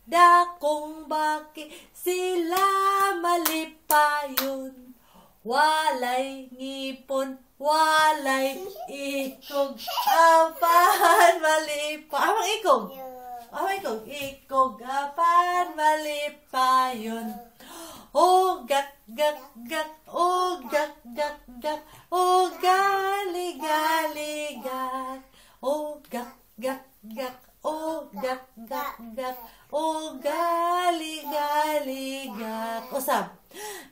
Dakong baki, sila malipayon. Walay ngipon, walay ikog, apan malipayon. Amang ikog? Amang ikog? Ikog, apan malipayon. O gak gak gak, o gak gak gak, o gali gali gak, o gak gak gak, o gak gak gak, o gali gali gak. Usab.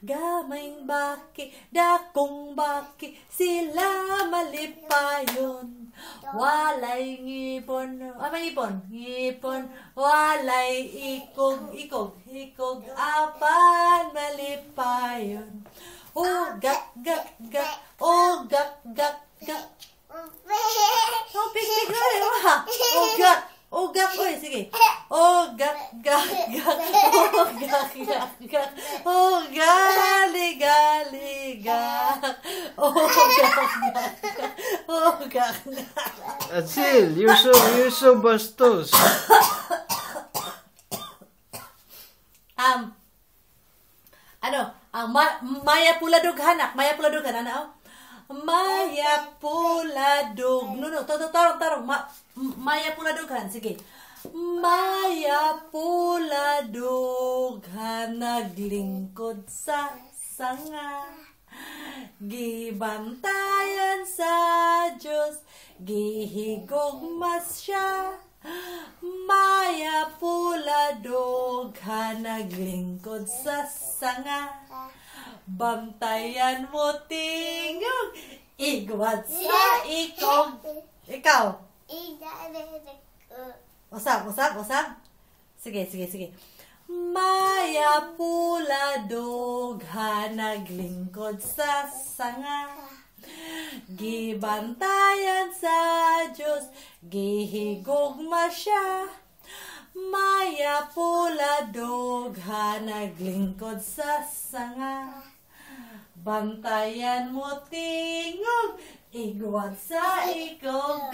Gamayng baki, dakong baki, sila malipayon. Walay ngipon, may ipon, ngipon, walay ikog, ikog, ikog, apan malipayon. O gak gak gak, o gak gak gak. Oh, pig-pig na rin, ha? O gak, o gak, oy, sige. O gak gak gak, o gak gak gak, o gali gali gak, o gak gak gak, o gak gak. Asil, you're so bastos. Ang Maya Puladughanak, Maya Puladughan, ano? Maya Puladug, tarong, Maya Puladughan, sige. Maya Puladughan, naglingkod sa sanga, gibantayan sa Diyos, gihigugmas siya. Maya Puladughan, naglingkod sa sanga, bantayan mo tingog, igwat sa ikog. Ikaw? Usap. Sige. Maya Puladughan, naglingkod sa sanga, gibantayan sa Diyos, gihigugma siya. Maya Puladughan, naglingkod sa sanga, bantayan mo tingog, igwat sa ikog.